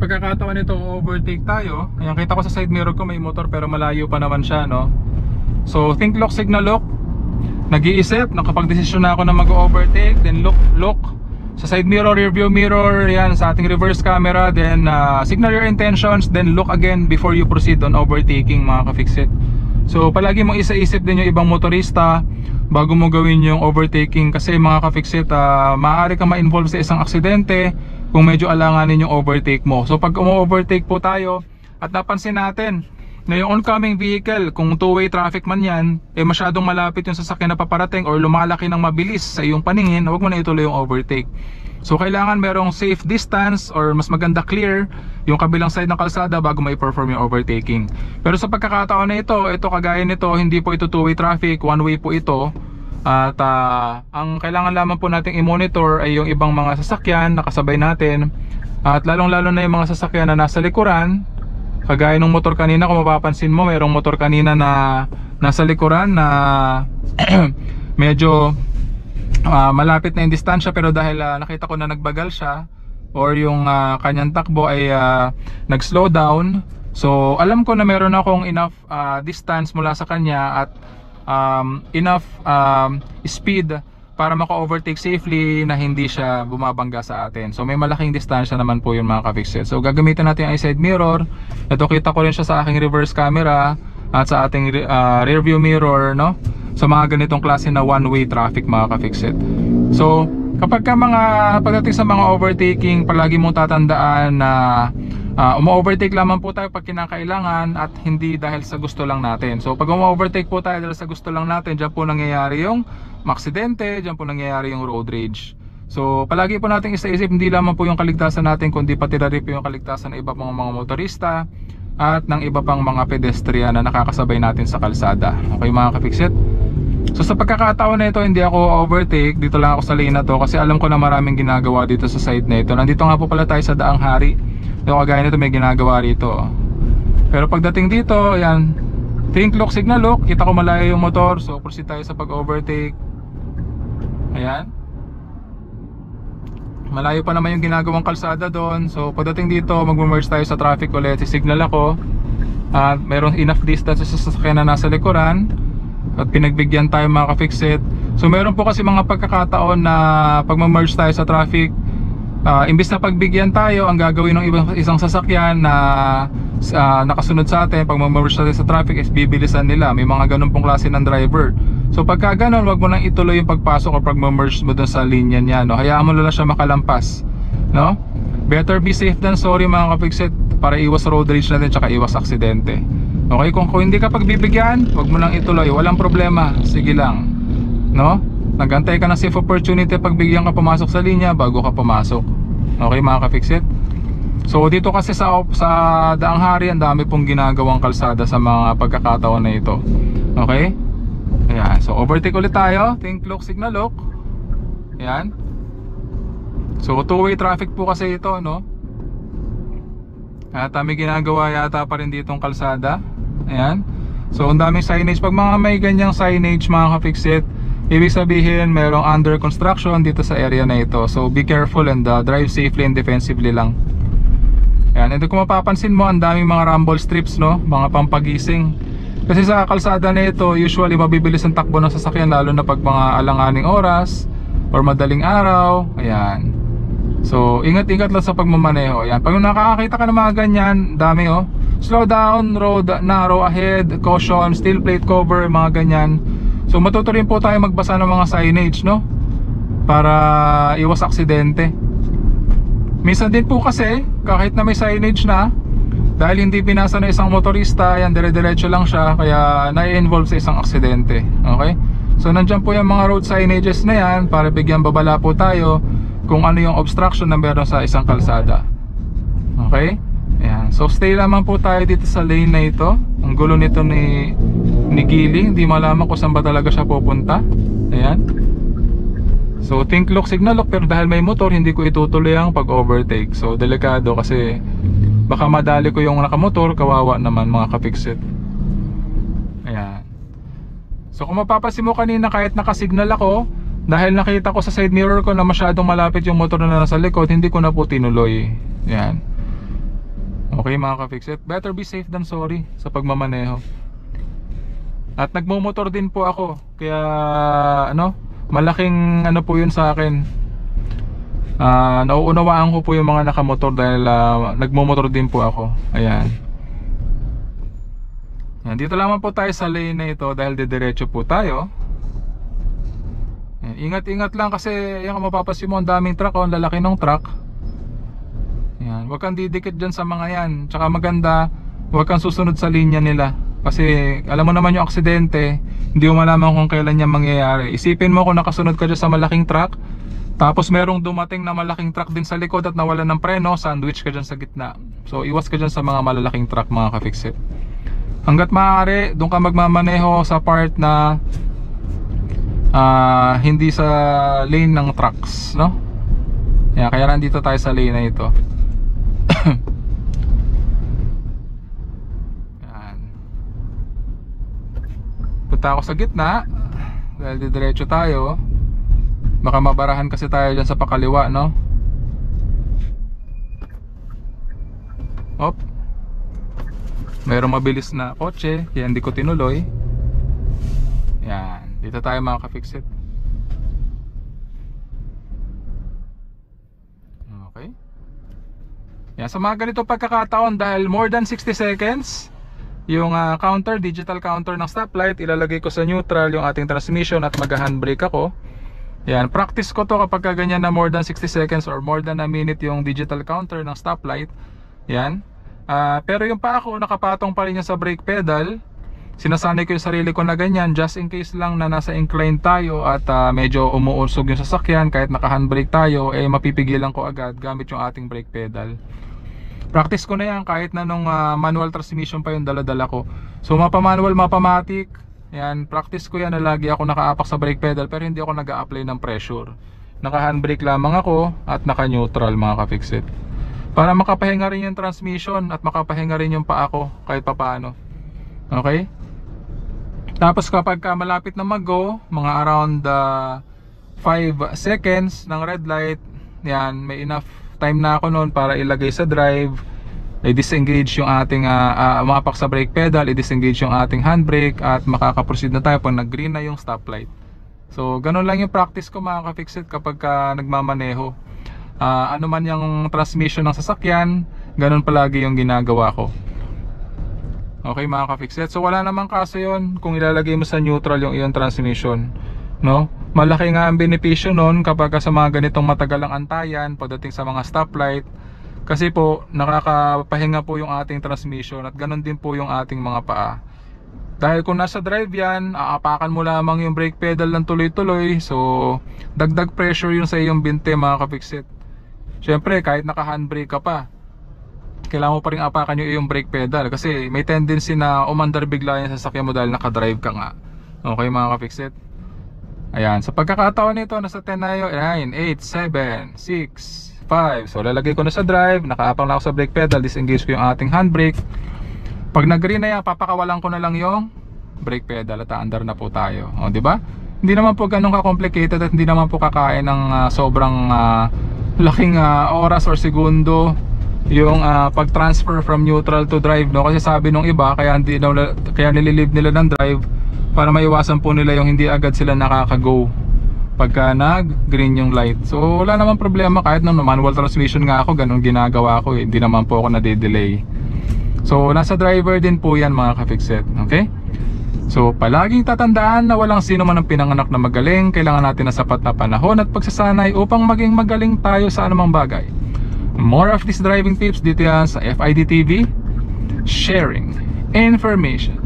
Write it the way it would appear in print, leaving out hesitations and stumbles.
pagkakataon nito, overtake tayo. Ayan, kita ko sa side mirror ko may motor pero malayo pa naman siya, no? So, think lock, signal lock. Nag-iisip, nakapag-desisyon na ako na mag-overtake. Then look sa side mirror, rear view mirror, yan, sa ating reverse camera. Then, signal your intentions. Then, look again before you proceed on overtaking, mga ka-fixit. So, palagi mong isa-isip din yung ibang motorista bago mo gawin yung overtaking. Kasi, mga ka-fixit, maaari kang ma-involve sa isang aksidente kung medyo alanganin yung overtake mo. So, pag umo-overtake po tayo at napansin natin na yung oncoming vehicle, kung two-way traffic man yan, masyadong malapit yung sasakyan na paparating or lumalaki ng mabilis sa iyong paningin, huwag mo na ituloy yung overtake. So kailangan merong safe distance or mas maganda clear yung kabilang side ng kalsada bago ma-perform yung overtaking. Pero sa pagkakataon na ito kagaya nito, hindi po ito two-way traffic, one-way po ito. At ang kailangan lamang po nating i-monitor ay yung ibang mga sasakyan na kasabay natin. At lalong-lalo na yung mga sasakyan na nasa likuran. Kagaya ng motor kanina, kung mapapansin mo, mayroong motor kanina na nasa likuran na medyo malapit na yung distansya, pero dahil nakita ko na nagbagal siya or yung kanyang takbo ay nag-slow down. So alam ko na meron akong enough distance mula sa kanya at enough speed para maka-overtake safely na hindi siya bumabangga sa atin. So may malaking distansya naman po yun, mga ka-fixit. So gagamitin natin ang side mirror. Ito, kita ko rin siya sa aking reverse camera at sa ating rear view mirror, no? Sa mga ganitong klase na one-way traffic, mga ka-fixit. So kapag pagdating sa mga overtaking, palagi mong tatandaan na umo-overtake lamang po tayo pag kinakailangan at hindi dahil sa gusto lang natin. So pag umo-overtake po tayo dahil sa gusto lang natin, dyan po nangyayari yung aksidente, dyan po nangyayari yung road rage. So palagi po natin isa-isip, hindi lamang po yung kaligtasan natin, kundi pati na rin po yung kaligtasan ng iba pang mga motorista at ng iba pang mga pedestrian na nakakasabay natin sa kalsada. Okay, mga ka-fixit? So sa pagkakataon na ito, hindi ako overtake. Dito lang ako sa lane na to kasi alam ko na maraming ginagawa dito sa side na ito. Nandito nga po pala tayo sa Daang Hari. Yung kagaya nito may ginagawa rito. Pero pagdating dito, ayan, think lock, signal lock. Kita ko malayo yung motor, so proceed tayo sa pag-overtake. Ayan, malayo pa naman yung ginagawang kalsada doon. So pagdating dito, mag-merge tayo sa traffic ulit. Signal ako at mayroon enough distance sa sasakyan na nasa likuran at pinagbigyan tayo, mga ka-fixit. So meron po kasi mga pagkakataon na pag mag-merge tayo sa traffic, imbis na pagbigyan tayo, ang gagawin ng isang sasakyan na nakasunod sa atin, pag mag-merge tayo sa traffic is bibilisan nila. May mga ganun pong klase ng driver. So pagka ganun, wag mo nang ituloy yung pagpasok o pag-merge mo dun sa linya niya, no? Hayaan mo lang siya makalampas, no? Better be safe than sorry, mga ka-fixit, para iwas road rage natin tsaka iwas aksidente. Okay, kung hindi ka pagbibigyan, wag mo nang ituloy, walang problema, sige lang, no? Nagantay ka ng safe opportunity, pagbigyan ka pumasok sa linya bago ka pumasok. Okay, mga ka-fixit? So dito kasi sa Daang Hari, ang dami pong ginagawang kalsada sa mga pagkakataon na ito. Okay? Ayan, so overtake ulit tayo. Think lock, signal lock. Ayan. So two-way traffic po kasi ito, no? At may ginagawa yata pa rin ditong kalsada. Ayan. So ang daming signage. Pag mga may ganyang signage, mga ka-fixit, ibig sabihin merong under construction dito sa area na ito. So be careful and drive safely and defensively lang. Ayan, and kung mapapansin mo, ang daming mga rumble strips, no? Mga pampagising. Kasi sa kalsada na ito, usually mabibilis ang takbo ng sasakyan, lalo na pag mga alanganing oras or madaling araw. Ayan. So ingat-ingat lang sa pagmamaneho. Ayan, pag nakakakita ka ng mga ganyan, dami, oh. Slow down, road narrow ahead, caution, steel plate cover, mga ganyan. So matuto rin po tayo magbasa ng mga signage, no? Para iwas aksidente. Minsan din po kasi, kahit na may signage na, dahil hindi pinasa ng isang motorista, yan, dire-diretso lang siya, kaya na-involve sa isang aksidente. Okay? So nandyan po yung mga road signages na yan para bigyan babala po tayo kung ano yung obstruction na meron sa isang kalsada. Okay? Ayan. So stay lamang po tayo dito sa lane na ito. Ang gulo nito ni Gili, hindi malaman kung saan ba talaga siya pupunta. Ayan. So think lock, signal lock, pero dahil may motor, hindi ko itutuloy ang pag-overtake. So delikado kasi baka madali ko yung nakamotor, kawawa naman, mga ka-fixit. Ayan. So kung mapapansin mo kanina, kahit nakasignal ako, dahil nakita ko sa side mirror ko na masyadong malapit yung motor na nasa likod, hindi ko na po tinuloy. Ayan. Okay mga ka-fixit, better be safe than sorry sa pagmamaneho. At nagmumotor din po ako, kaya malaking po yun sa akin. Nauunawaan ko po yung mga nakamotor dahil nagmumotor din po ako. Ayan. Dito lamang po tayo sa lane na ito dahil didiretso po tayo. Ingat-ingat lang kasi yung mapapansin mo ang daming truck, ang lalaki ng truck. Ayan. Huwag kang didikit dyan sa mga yan. Tsaka maganda, huwag kang susunod sa linya nila. Kasi alam mo naman yung aksidente, hindi mo malaman kung kailan yan mangyayari. Isipin mo kung nakasunod ka dyan sa malaking truck, tapos merong dumating na malaking truck din sa likod at nawalan ng preno, sandwich ka dyan sa gitna. So iwas ka dyan sa mga malalaking truck mga ka-fixit. Hanggat maaari, doon ka magmamaneho sa part na hindi sa lane ng trucks, no? Kaya nandito tayo sa lane na ito. Punta ako sa gitna dahil didiretso tayo. Baka mabarahan kasi tayo dyan sa pakaliwa, no? Op, mayroong mabilis na kotse, kaya hindi ko tinuloy. Yan, dito tayo mga ka-fixit. Okay. Yan, sa mga ganito pagkakataon, dahil more than 60 seconds yung digital counter ng stoplight, ilalagay ko sa neutral yung ating transmission at mag-handbrake ako. Yan, practice ko to kapag ganyan na more than 60 seconds or more than a minute yung digital counter ng stoplight. Yan. Pero yung pa ako, nakapatong pa rin yan sa brake pedal. Sinasanay ko yung sarili ko na ganyan, just in case lang na nasa incline tayo at medyo umuusog yung sasakyan, kahit naka-handbrake tayo, mapipigilan ko agad gamit yung ating brake pedal. Practice ko na yan kahit na nung manual transmission pa yung dala-dala ko. So mapa-manual, mapa-matic, yan, practice ko yan na lagi ako nakaapak sa brake pedal pero hindi ako nag-a-apply ng pressure. Naka-handbrake lamang ako at naka-neutral mga ka-fixit. Para makapahinga rin yung transmission at makapahinga rin yung paa ko kahit papaano. Okay? Tapos kapag malapit na mag-go, mga around 5 seconds ng red light, yan, may enough time na ako noon para ilagay sa drive, i-disengage yung ating umapak sa brake pedal, i-disengage yung ating handbrake at makakaproceed na tayo pag nag-green na yung stoplight. So ganun lang yung practice ko mga ka-fixit kapag nagmamaneho. Ano man yung transmission ng sasakyan, ganun palagi yung ginagawa ko. Okay mga ka-fixit, so wala namang kaso yun kung ilalagay mo sa neutral yung iyong transmission, no? Malaki nga ang benepisyo nun kapag sa mga ganitong matagalang antayan pagdating sa mga stoplight, kasi po nakakapahinga po yung ating transmission at ganun din po yung ating mga paa. Dahil kung nasa drive yan, aapakan mo lamang yung brake pedal ng tuloy-tuloy, so dagdag pressure yun sa iyong binte mga ka-fixit. Syempre kahit naka-handbrake ka pa, kailangan mo pa rin apakan yung iyong brake pedal kasi may tendency na umandar bigla yung sasakyan mo dahil naka-drive ka nga. Okay mga ka-fixit. Ayan, sa pagkakataon nito, nasa 10 na yun, 9, 8, 7, 6, 5. So lalagay ko na sa drive, nakaapang na ako sa brake pedal, disengage ko yung ating handbrake. Pag nag-green na yan, papakawalan ko na lang yung brake pedal at aandar na po tayo. O, diba? Hindi naman po ganun ka-complicated at hindi naman po kakain ng sobrang laking oras or segundo yung pag-transfer from neutral to drive, no? Kasi sabi nung iba, kaya nililive nila ng drive para maiwasan po nila yung hindi agad sila nakaka-go pagka nag-green yung light. So wala naman problema kahit nung manual transmission nga ako, ganun ginagawa ko, hindi naman po ako nade-delay. So nasa driver din po yan mga ka-fixit. Okay? So palaging tatandaan na walang sino man ang pinanganak na magaling. Kailangan natin ng sapat na panahon at pagsasanay upang maging magaling tayo sa anumang bagay. More of these driving tips dito yan sa FID TV, sharing information.